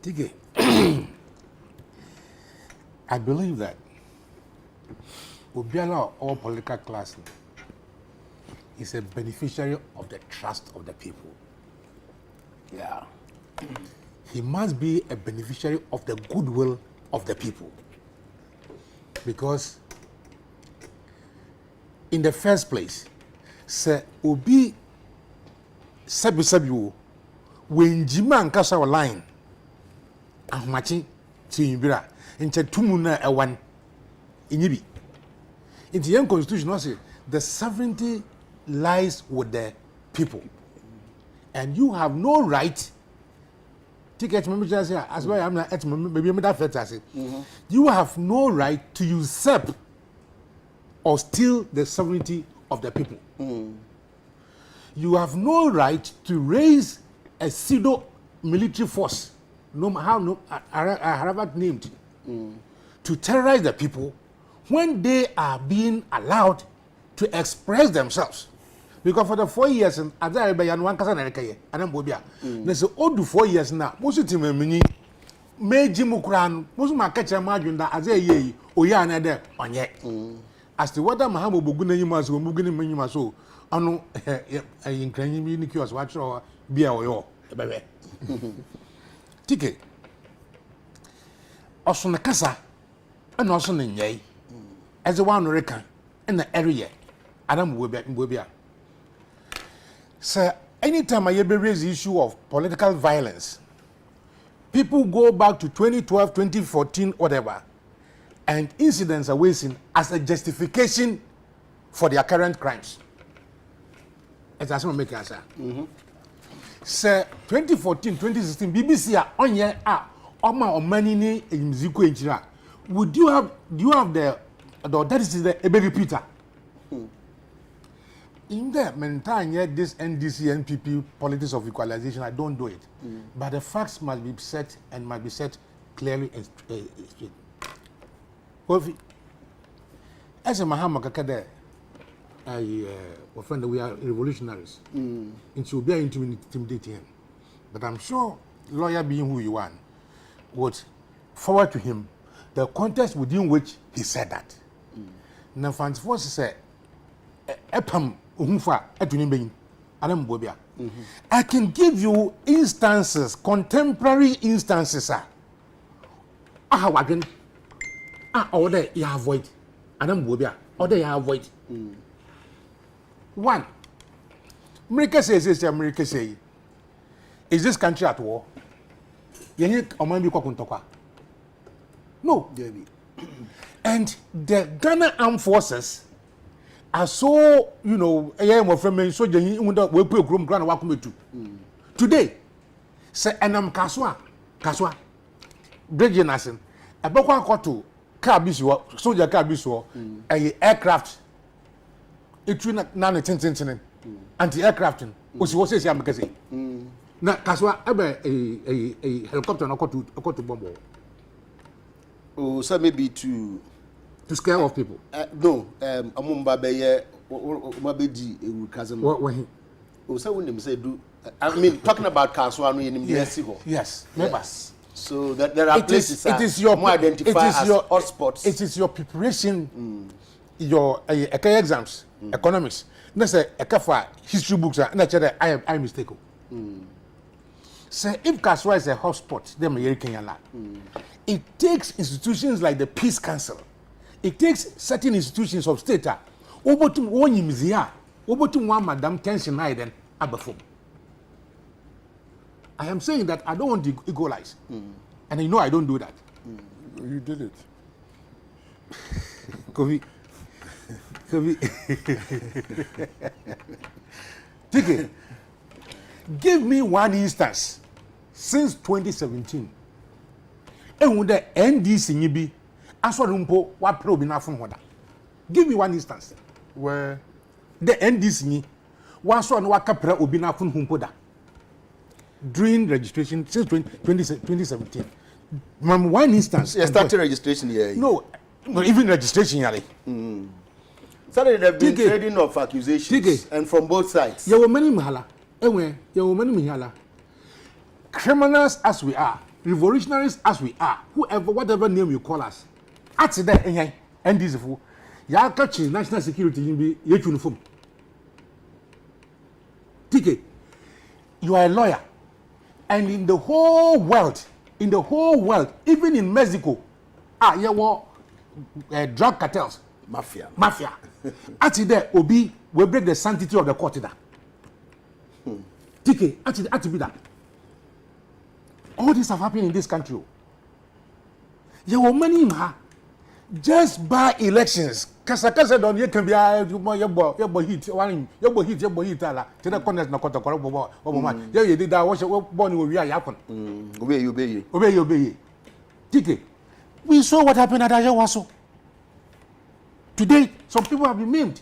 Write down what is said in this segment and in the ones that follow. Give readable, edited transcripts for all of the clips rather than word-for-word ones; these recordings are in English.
Tige, I believe that Obiala, all political class, is a beneficiary of the trust of the people. Yeah. He must be a beneficiary of the goodwill of the people. Because in the first place, Sir Obi Sabu when Jima and Kasa line, Ahmachi, Timbira, into Tumuna a one in Yibi. In the young constitution, say the sovereignty lies with the people, and you have no right. Ticket as well. I'm not maybe you have no right to usurp or steal the sovereignty of the people. You have no right to raise a pseudo military force, no matter however named, to terrorize the people when they are being allowed to express themselves. Because for the 4 years, and as I remember, one cousin and I'm Bobia. There's all the 4 years now. Most of the time, Meji Mukran, most of my catcher margin that as a ye, Oyana there on yet. As to what I'm Mahamo Buguna Yimas or Mugini Manimaso, I know I incline me in the watch or be our baby. Tike Osun Casa and also in Yay as a one reckon in the area. Adam Wobia. Sir, anytime I ever raise the issue of political violence, people go back to 2012, 2014, whatever, and incidents are wasting as a justification for their current crimes. As I make answer. Sir, 2014, 2016, BBC are on here or money in Zico Engineer. Do you have the audacity the able repeater? In the meantime, this NDC, NPP politics of equalization, I don't do it. But the facts must be set and must be set clearly and straight. As a Mahama Kakade, I offend we are revolutionaries. It should be intimidating him. But I'm sure, lawyer being who you are, would forward to him the context within which he said that. Now, Francis Force said, Epam. I can give you instances, contemporary instances. Order you avoid. Order you avoid. One. America says, America say, is this country at war? No. And the Ghana Armed Forces are so, I am a friend, so we put room ground welcome to. Today, say, and I'm Kaswa, Bridge Nassen, a Bokwa Koto, Cabiswa, soldier Cabiswa, a aircraft, it's not a 10 anti-aircrafting, which was says Yamakasi. Now, Kaswa, a helicopter, no to bomb. Oh, so maybe to scare off people. No, Amumba Baye, Mabedi, cousin. What he? Oh, so when say do. I mean, talking about Kaswanu in yes, members. So that there are places it is your more identified as hotspots. It is your preparation, your exams, economics. That's a kafa history books. And I mistaken. So if Kaswa is a hotspot, then it takes institutions like the Peace Council. It takes certain institutions of state. Obotum one yimzia, obotum one madam tension then abafum. I am saying that I don't want to equalize. And you know I don't do that. You did it. Kofi. Take it. Give me one instance since 2017. And with the NDC nibi, Aswarumpo, what probe enough from Hoda. Give me one instance Where the NDC ni one so no capra obina fun humpoda during registration since 2017. One instance. You started registration here. No, even registration Yalley. Started there have been trading of accusations and from both sides. There were many mahala. Anyway, there were many mahala. Criminals as we are, revolutionaries as we are, whoever, whatever name you call us, at there, and this fool, ya catching national security, you be uniform. TK, you are a lawyer, and in the whole world, even in Mexico, you were drug cartels, mafia. At there, Obi will break the sanctity of the court. TK, at to be that. All this have happened in this country. There were many just by elections. Kasa don ye can be your hit ala. Tena connect na kota kora bobo man. You did that what born we are happen. Obey. TK. We saw what happened at Ayawaso. Today some people have been maimed.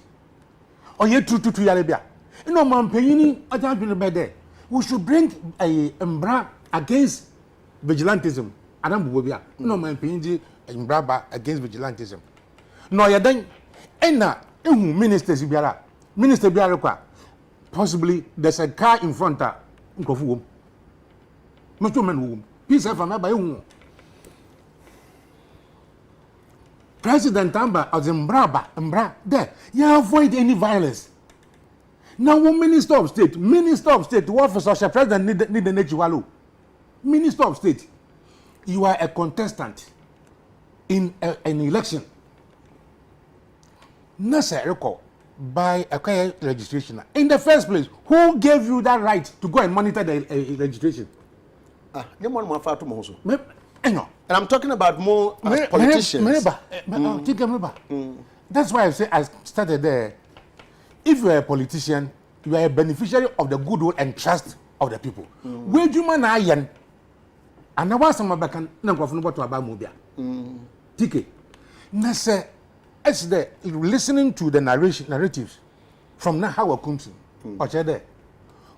Or ye to Yalley. You know man paying I don't be there. We should bring a embra against vigilantism. Adam Bobia. No man paying embra against vigilantism. No, ya then, ministers biara. Minister biara possibly there's a car in front of Nkofu. Most women peace have by President Tamba as embra there. You avoid any violence. Now, Minister of State, what for such a president need the nature. Minister of State, you are a contestant in an election. Necessary by a registration. In the first place, who gave you that right to go and monitor the registration? And I'm talking about more as politicians. That's why I say I started there. If you are a politician, you are a beneficiary of the goodwill and trust of the people. Where do you man iron? And I was some back and no go to about Mobia. TK. Nasa as the listening to the narratives from Hawa Koomson. There.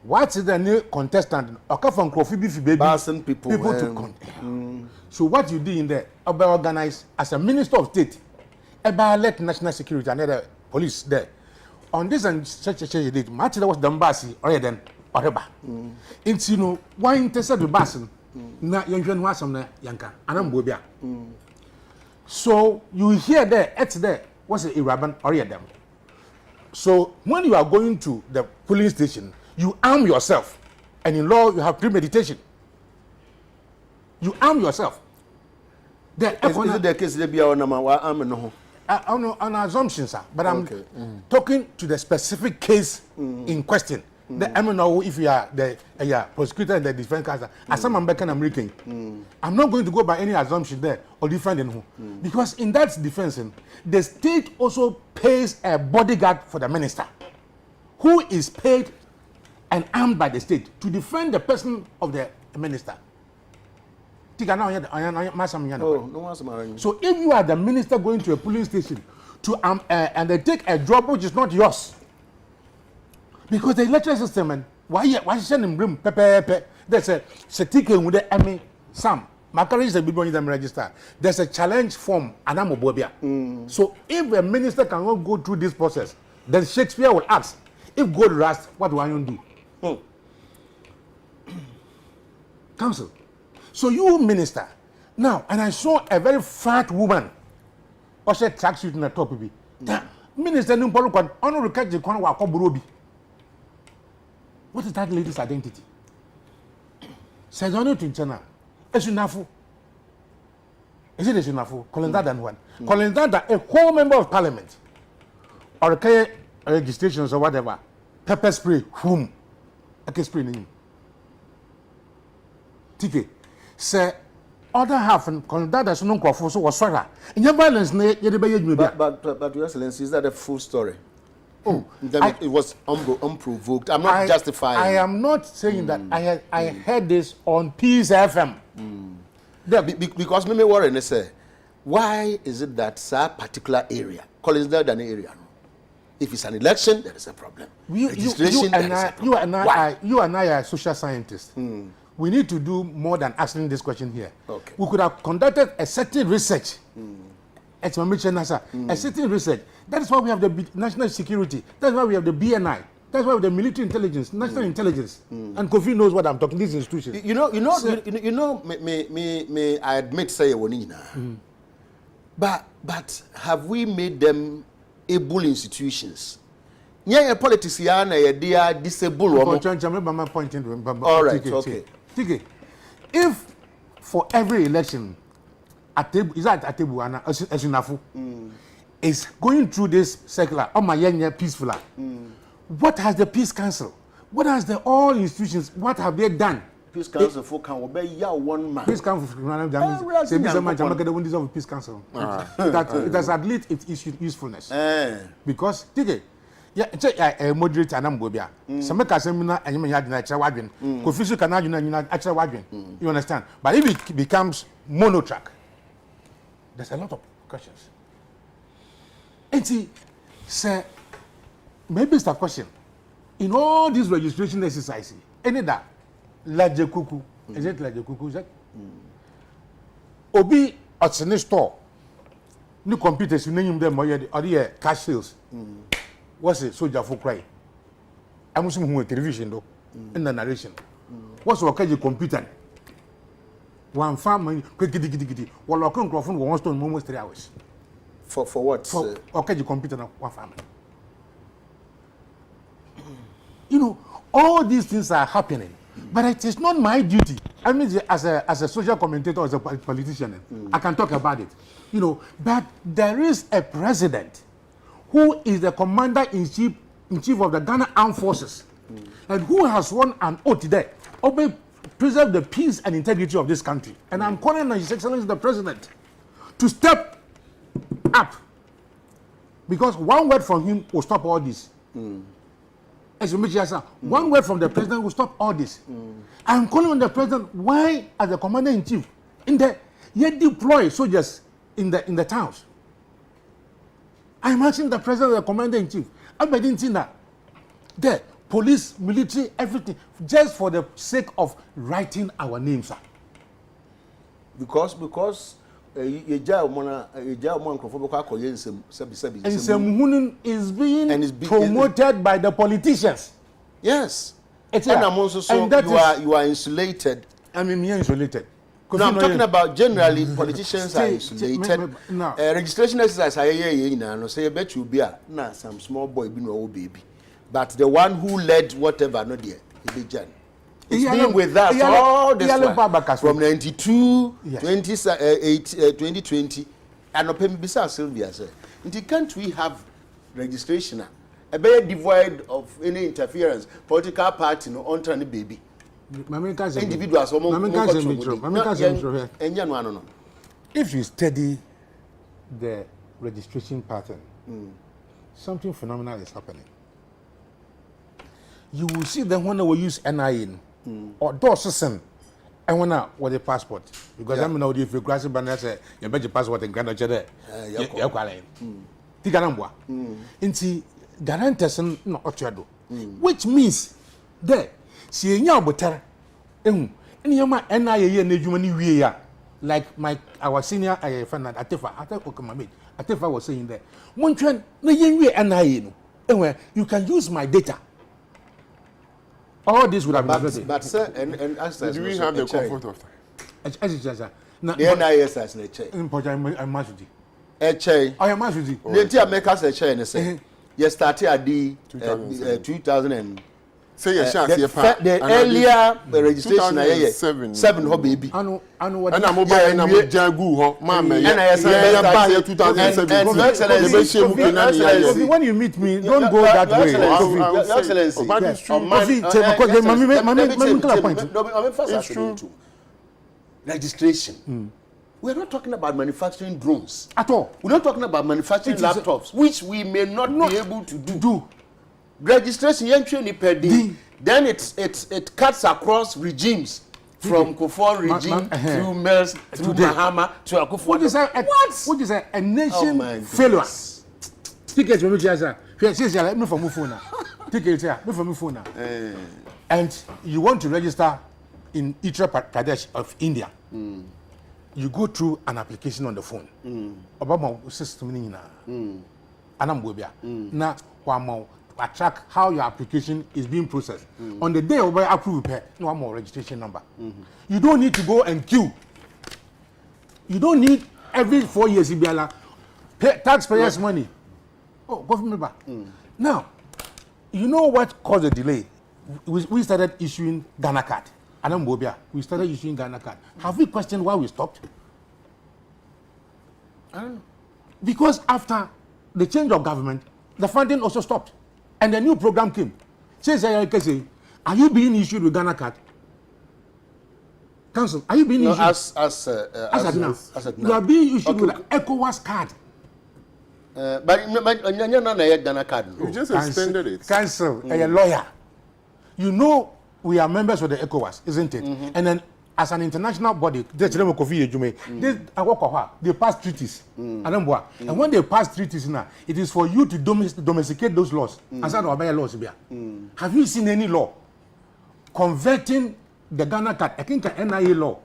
What's the new contestant? From baby people to come. So what you did in there about organize as a minister of state, about let national security and other police there. On this and such a date, much that was Dambasi or then whatever. It's why interested the basin, not young was some yanka, and I'm Bobia. So you hear there, it's there, what's the Iraban or them. So when you are going to the polling station, you arm yourself, and in law you have premeditation. You arm yourself. Is it the case that be our number arm no? On assumptions, sir. But I'm talking to the specific case in question. The MNO, if you are the prosecutor and the defense counsel, as some American American, I'm not going to go by any assumption there or defending who. Because in that defense, the state also pays a bodyguard for the minister, who is paid and armed by the state to defend the person of the minister. So if you are the minister going to a police station to and they take a job which is not yours, because the electoral system and why send him bring pepe there's a ticket with the Emmy Sam Macari is a big one them register. There's a challenge form and I'm a bobia. So if a minister cannot go through this process, then Shakespeare will ask, if God rust, what do I do? Council. So you minister now, and I saw a very fat woman, or she tracksuit in the top of it. Minister Numpolukan, honor catch the corner of Burobi. What is that lady's identity? Says only to China. Esunafu. Is it Esunafu? Calling that than one. Calling that a whole member of parliament or a registrations or whatever. Pepper spray, whom? A spray name. TK. Say other half and that as no crop so was sorry. In your violence, but Your Excellency, is that a full story? Oh, it was unprovoked. I'm not justifying. I am not saying that. I heard this on Peace FM. Because me worry and say, why is it that that particular area, Collins than area? If it's an election, there is a problem. You and I are social scientists. We need to do more than asking this question here. Okay. We could have conducted a certain research. A certain research. That is why we have the national security. That's why we have the BNI. That's why with the military intelligence, national intelligence, and Kofi knows what I'm talking. These institutions. I admit say but have we made them able institutions? Yeah, politics they are disabled. All right, okay. If for every election, is going through this circular, peaceful. What has the Peace Council? What has the all institutions? What have they done? Peace Council for can obey one man. Peace Council Peace Council. That it has at least its usefulness. Because moderate and ambobia. Some seminar and you wadwin. Kofisu can actually wadwin. You understand? But if it becomes monotrack, there's a lot of questions. And see, sir, maybe it's a question. In all these registration exercises, any that Laje Kuku, is it Laje Kuku? Is it? Obi at the store, new computers, you name them or the cash sales. What's it? Soldier for cry. I'm assuming television though, in the narration. What's the computer? One farm, quick, while locking microphone was to almost 3 hours. For what? For the computer, one family. You know, all these things are happening, but it is not my duty. I mean, as a social commentator, as a politician, I can talk about it. You know, but there is a president who is the commander-in-chief of the Ghana Armed Forces, and who has sworn an oath there, preserve the peace and integrity of this country. And I'm calling on His Excellency the President to step up, because one word from him will stop all this. One word from the president will stop all this. I'm calling on the president. Why, as the commander-in-chief, yet deploy soldiers in the towns? I'm asking the president, the commander-in-chief. I didn't see that. There, police, military, everything, just for the sake of writing our names, sir. Because is being promoted by the politicians. Yes. And I'm also you are insulated. I mean, you're insulated. No, I'm talking about generally politicians are insulated. Registration exercise say bet you be some small boy be no baby. But the one who led whatever no there, it's been with us all this while, from 92, 2020, and open besides Sylvia said, can't we have registration? A very devoid of any interference, political party, no on the baby. Individuals, if you study the registration pattern, something phenomenal is happening. You will see that when we use NIN or DOS and when with the passport, because I'm now if you grasp banner say you bet your passport and grant there. Tiganambwa. Inti garanteson no otuado. Which means there see nya obotere ehun eniyama NIN na adwuma ni wie ya, like our senior friend Atefa was saying there. Montwen na yenwie NIN no. You can use my data. All this would have been but sir, and as do we have the comfort of time? The NIS as a check. I'm Masudi. A check. I am Masudi. The make us a check and say, you started at the 2000 and say the earlier registration 7 ho baby. I know what. And I'm mobile and I'm Jagu ho, mama. And I started 2007. When you meet me, don't go that way. Your Excellency. It's true. Registration. We're not talking about manufacturing drones at all. We're not talking about manufacturing laptops, which we may not be able to do. Registration, then it cuts across regimes, from Kufuor regime through Mills, through Mahama to Akufo-Addo. What is a nation failure? Tickets for me, sir. Let me from phone. Tickets here, me from phone. And you want to register in Uttar Pradesh of India. You go through an application on the phone. Obama system ni na. Anambobia. Na wamo track how your application is being processed. On the day of approve, no more registration number. You don't need to go and queue. You don't need every 4 years pay taxpayers' money. Oh, government back. Now, you know what caused the delay? We started issuing Ghana card. We started issuing Ghana card. Have we questioned why we stopped? I don't know. Because after the change of government, the funding also stopped. And the new program came. Are you being issued with Ghana card? Council, are you being issued? As at now. You are being issued with an ECOWAS card. But Ghana card. You just extended it. Council, a lawyer. You know we are members of the ECOWAS, isn't it? And then as an international body, they pass treaties. And when they pass treaties now, it is for you to domesticate those laws. Have you seen any law converting the Ghana card? I think the NIA law.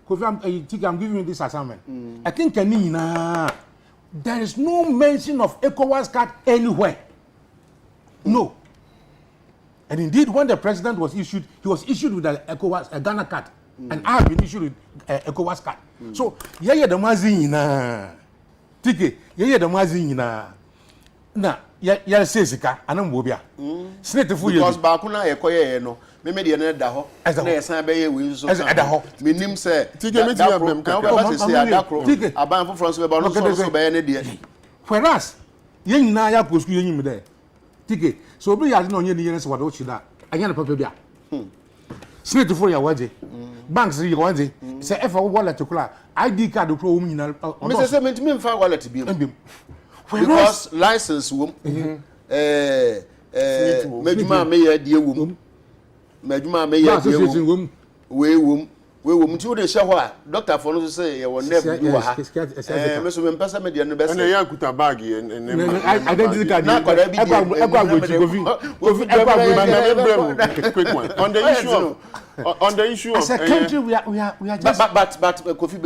I'm giving you this assignment. I think there is no mention of ECOWAS card anywhere. No. And indeed, when the president was issued, he was issued with a Ghana card. And I have been issued with ECOWAS card. So, the mazi na tike, the mazi na sesika, anam bobia. Because bakuna ekoye no, me me de na da ho. Na esan be ye we so. Me nim say tike me ti am ka ba se adakro. Aban fo France be ba no so be ye ne de. Whereas, ye nyina ya posku ye nyim de. Tike, so obi ya no nye ni yen se wado chida. Anya na papa bia. Straight for your waje. Banks you waje. Say if wallet to kula ID card pro nyina. Me say me mfa wallet bi. Because license wom. Medjuma me ye die wom. Medjuma me ye die wom. We wom nti wo de hye ho a doctor for no say ye won never do ha. Me so me mpesa me de no be say. And ya kuta bag and identity card. Quick one. On the issue of as a country we are but Kofi,